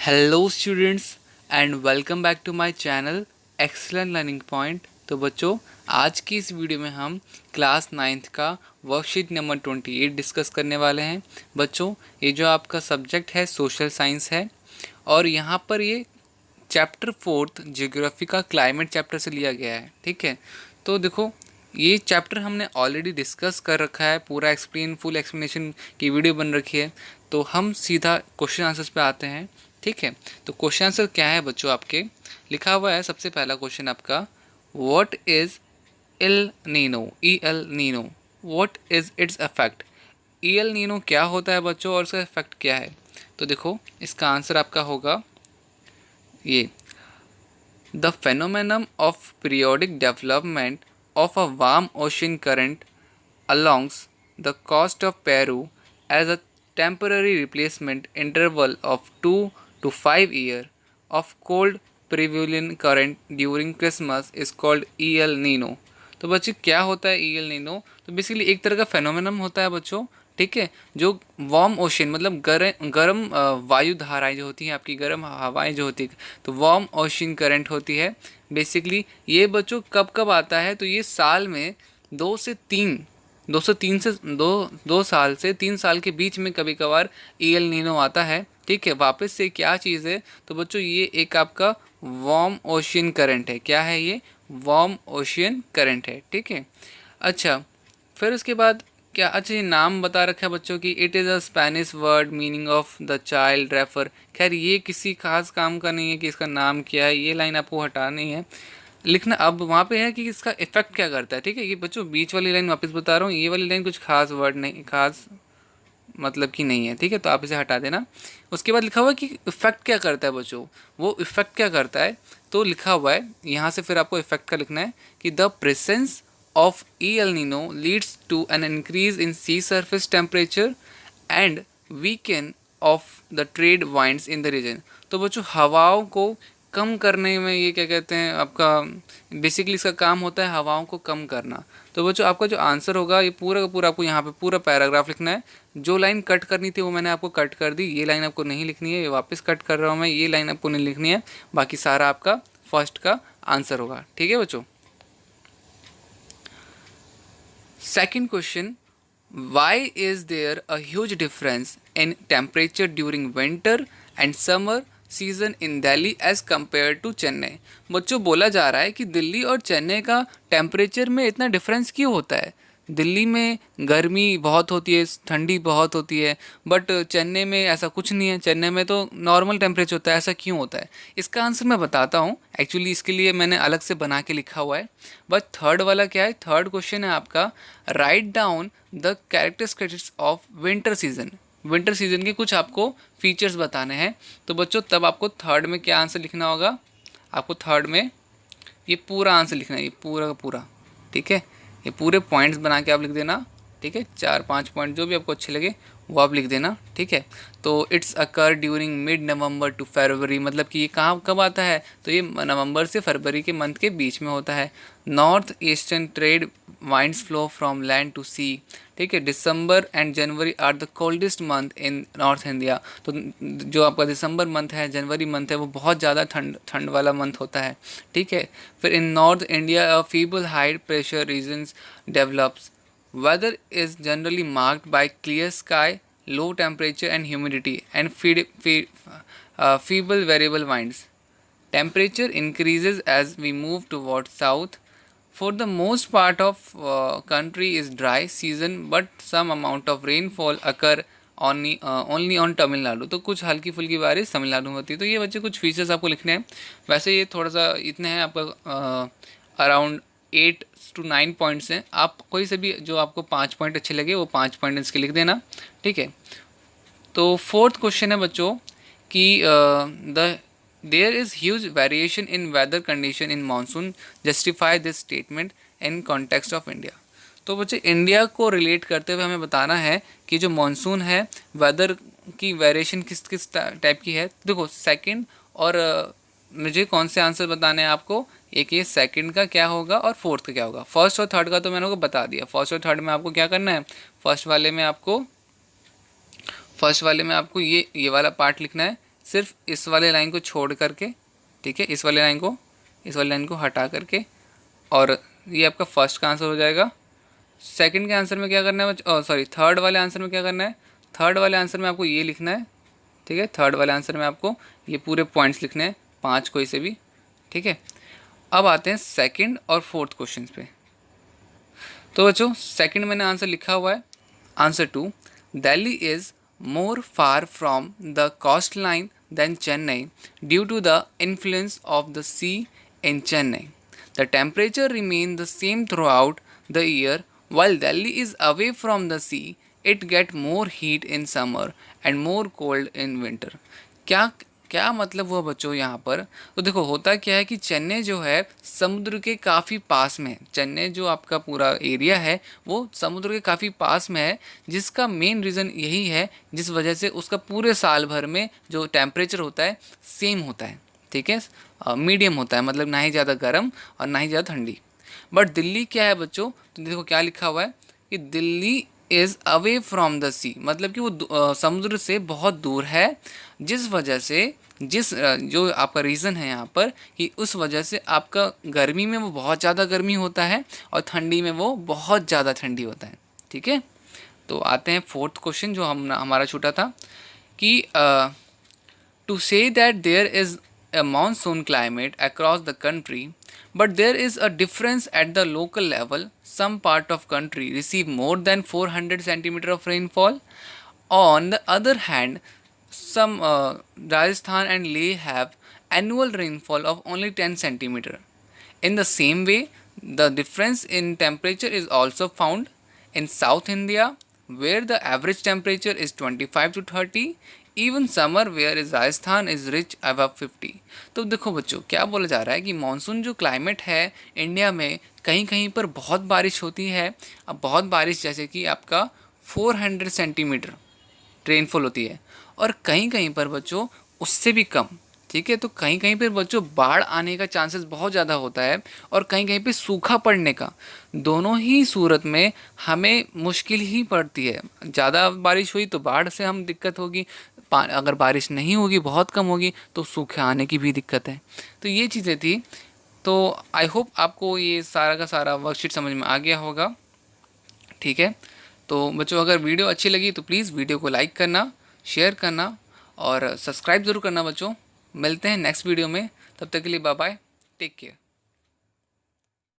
Hello students and welcome back to my channel excellent learning point. तो बच्चों, आज की इस वीडियो में हम क्लास 9th का वर्कशीट नंबर 28 डिस्कस करने वाले हैं। बच्चों, ये जो आपका सब्जेक्ट है सोशल साइंस है और यहाँ पर ये चैप्टर 4th ज्योग्राफी का क्लाइमेट चैप्टर से लिया गया है। ठीक है, तो देखो ये चैप्टर हमने ऑलरेडी डिस्कस कर रखा है, पूरा फुल एक्सप्लेनेशन की वीडियो बन रखी है। तो हम सीधा क्वेश्चन आंसर्स पे आते हैं। ठीक है, तो क्वेश्चन आंसर क्या है बच्चों? आपके लिखा हुआ है सबसे पहला क्वेश्चन आपका, what is El Nino, E El Nino, what is its effect. E El Nino क्या होता है बच्चों और उसका इफेक्ट क्या है? तो देखो इसका आंसर आपका होगा ये, the phenomenon of periodic development of a warm ocean current along the coast of Peru as a temporary replacement interval of 2 to 5 years of cold prevalent current during Christmas is called El Nino। तो बच्चे क्या होता है E El Nino? तो basically एक तरह का फेनोमेनम होता है बच्चों। ठीक है, जो वार्म ओशन मतलब गर्म वायु धाराएं जो होती हैं, आपकी गर्म हवाएं जो होती है, तो वार्म ओशन करंट होती है। बेसिकली ये बच्चों कब कब आता है? तो ये साल में 2 से 3 से 2 साल के बीच में कभी कभार ई एल नीनो आता है। ठीक है, वापस से क्या चीज़ है? तो बच्चों ये एक आपका वार्म ओशियन करंट है। क्या है ये? वार्म ओशियन करंट है। ठीक है, अच्छा फिर उसके बाद क्या? अच्छा, ये नाम बता रखा है बच्चों की, it is a Spanish word meaning of the child refer. खैर ये किसी खास काम का नहीं है कि इसका नाम क्या है, ये लाइन आपको हटानी है, लिखना अब वहाँ पे है कि इसका इफेक्ट क्या करता है। ठीक है, ये बच्चों बीच वाली लाइन वापस बता रहा हूँ, ये वाली लाइन कुछ खास वर्ड नहीं, खास मतलब की नहीं है। ठीक है, तो आप इसे हटा देना। उसके बाद लिखा हुआ है कि इफेक्ट क्या करता है बच्चों, वो इफेक्ट क्या करता है? तो लिखा हुआ है यहाँ से, फिर आपको इफेक्ट का लिखना है कि the presence of El Nino leads to an increase in sea surface temperature and weaken of the trade winds in the region। तो बच्चों हवाओं को कम करने में ये क्या कहते हैं आपका, बेसिकली इसका काम होता है हवाओं को कम करना। तो बच्चों आपका जो आंसर होगा ये पूरा का पूरा आपको यहाँ पे पूरा पैराग्राफ लिखना है। जो लाइन कट करनी थी वो मैंने आपको कट कर दी, ये लाइन आपको नहीं लिखनी है, ये वापस कट कर रहा हूँ मैं, ये लाइन आपको नहीं लिखनी है, बाकी सारा आपका फर्स्ट का आंसर होगा। ठीक है बच्चों। Second question, why is there a huge difference in temperature during winter and summer season in Delhi as compared to Chennai? बच्चों बोला जा रहा है कि दिल्ली और चेन्नई का टेम्परेचर में इतना डिफरेंस क्यों होता है? दिल्ली में गर्मी बहुत होती है, ठंडी बहुत होती है, बट चेन्नई में ऐसा कुछ नहीं है, चेन्नई में तो नॉर्मल टेम्परेचर होता है। ऐसा क्यों होता है? इसका आंसर मैं बताता हूँ। एक्चुअली इसके लिए मैंने अलग से बना के लिखा हुआ है। बट थर्ड वाला क्या है? थर्ड क्वेश्चन है आपका, write down the characteristics of winter season. Winter season के कुछ आपको फीचर्स बताने हैं। तो बच्चों तब आपको थर्ड में क्या आंसर लिखना होगा? आपको थर्ड में ये पूरा आंसर लिखना है, ये पूरा का पूरा। ठीक है, ये पूरे पॉइंट्स बना के आप लिख देना। ठीक है, 4-5 पॉइंट जो भी आपको अच्छे लगे वो आप लिख देना। ठीक है, तो it's occur during mid November to February, मतलब कि ये कहाँ कब आता है? तो ये नवंबर से फरवरी के मंथ के बीच में होता है। North eastern trade winds flow from land to sea. ठीक है, December and January are the coldest month in north India. तो जो आपका दिसंबर मंथ है, जनवरी मंथ है, वो बहुत ज़्यादा ठंड वाला मंथ होता है। ठीक है, फिर in north India a feeble high pressure regions develops. Weather is generally marked by clear sky, low temperature and humidity, and feeble variable winds. Temperature increases as we move towards south. For the most part of country is dry season, but some amount of rainfall occur only on Tamil Nadu। तो कुछ हल्की फुल्की बारिश तमिलनाडु में होती है। तो ये बच्चे कुछ फीचर्स आपको लिखने हैं। वैसे ये थोड़ा सा इतने हैं आपका, अराउंड 8 to 9 पॉइंट्स हैं। आप कोई से भी जो आपको 5 पॉइंट अच्छे लगे वो 5 पॉइंट इसके लिख देना। ठीक है, तो फोर्थ क्वेश्चन है बच्चों कि there is huge variation in weather condition in monsoon, justify this statement in context of India. तो बच्चे इंडिया को रिलेट करते हुए हमें बताना है कि जो मानसून है वेदर की वेरिएशन किस किस टाइप की है। देखो सेकंड और मुझे कौन से आंसर बताने हैं आपको, एक ये सेकंड का क्या होगा और फोर्थ का क्या होगा। फर्स्ट और थर्ड का तो मैंने आपको बता दिया। फर्स्ट और थर्ड में आपको क्या करना है? फर्स्ट वाले में आपको ये वाला पार्ट लिखना है, सिर्फ इस वाले लाइन को छोड़ करके, ठीक है, इस वाले लाइन को हटा करके, और ये आपका फर्स्ट का आंसर हो जाएगा। सेकंड के आंसर में क्या करना है सॉरी थर्ड वाले आंसर में क्या करना है, थर्ड वाले आंसर में आपको ये लिखना है, ठीक है, थर्ड वाले आंसर में आपको ये पूरे पॉइंट्स लिखने हैं, 5 कोई से भी, ठीक है। अब आते हैं सेकंड और फोर्थ क्वेश्चन पे। तो बच्चों सेकंड मैंने आंसर लिखा हुआ है, answer 2, Delhi is more far from the coastline than Chennai due to the influence of the sea in Chennai. The temperature remains the same throughout the year. While Delhi is away from the sea, it gets more heat in summer and more cold in winter. क्या क्या मतलब हुआ बच्चों यहाँ पर? तो देखो होता क्या है कि चेन्नई जो है समुद्र के काफ़ी पास में है। चेन्नई जो आपका पूरा एरिया है वो समुद्र के काफ़ी पास में है, जिसका मेन रीज़न यही है, जिस वजह से उसका पूरे साल भर में जो टेम्परेचर होता है सेम होता है, ठीक है, मीडियम होता है, मतलब ना ही ज़्यादा गर्म और ना ही ज़्यादा ठंडी। बट दिल्ली क्या है बच्चों, तो देखो क्या लिखा हुआ है कि Delhi is away from the sea, मतलब कि वो समुद्र से बहुत दूर है, जिस वजह से जो आपका रीज़न है यहाँ पर कि उस वजह से आपका गर्मी में वो बहुत ज़्यादा गर्मी होता है और ठंडी में वो बहुत ज़्यादा ठंडी होता है, ठीक है। तो आते हैं फोर्थ क्वेश्चन जो हमारा छूटा था कि to say that there is a monsoon climate across the country, but there is a difference at the local level. Some part of country receive more than 400 centimeter of rainfall. On the other hand, some Rajasthan and Leh have annual rainfall of only 10 centimeter. In the same way, the difference in temperature is also found in South India, where the average temperature is 25 to 30. Even summer wear is Rajasthan is rich above 50। तो देखो बच्चों क्या बोला जा रहा है कि monsoon जो क्लाइमेट है इंडिया में कहीं कहीं पर बहुत बारिश होती है। अब बहुत बारिश जैसे कि आपका 400 सेंटीमीटर रेनफॉल होती है, और कहीं कहीं पर बच्चों उससे भी कम, ठीक है। तो कहीं कहीं पर बच्चों बाढ़ आने का चांसेस बहुत ज़्यादा होता है, और कहीं कहीं पे सूखा पड़ने का। दोनों ही सूरत में हमें मुश्किल ही पड़ती है। ज़्यादा बारिश हुई तो बाढ़ से हम दिक्कत होगी, अगर बारिश नहीं होगी, बहुत कम होगी, तो सूखे आने की भी दिक्कत है। तो ये चीज़ें थी। तो आई होप आपको ये सारा का सारा वर्कशीट समझ में आ गया होगा, ठीक है। तो बच्चों अगर वीडियो अच्छी लगी तो प्लीज़ वीडियो को लाइक करना, शेयर करना और सब्सक्राइब ज़रूर करना बच्चों। मिलते हैं नेक्स्ट वीडियो में, तब तक के लिए बाय बाय, टेक केयर।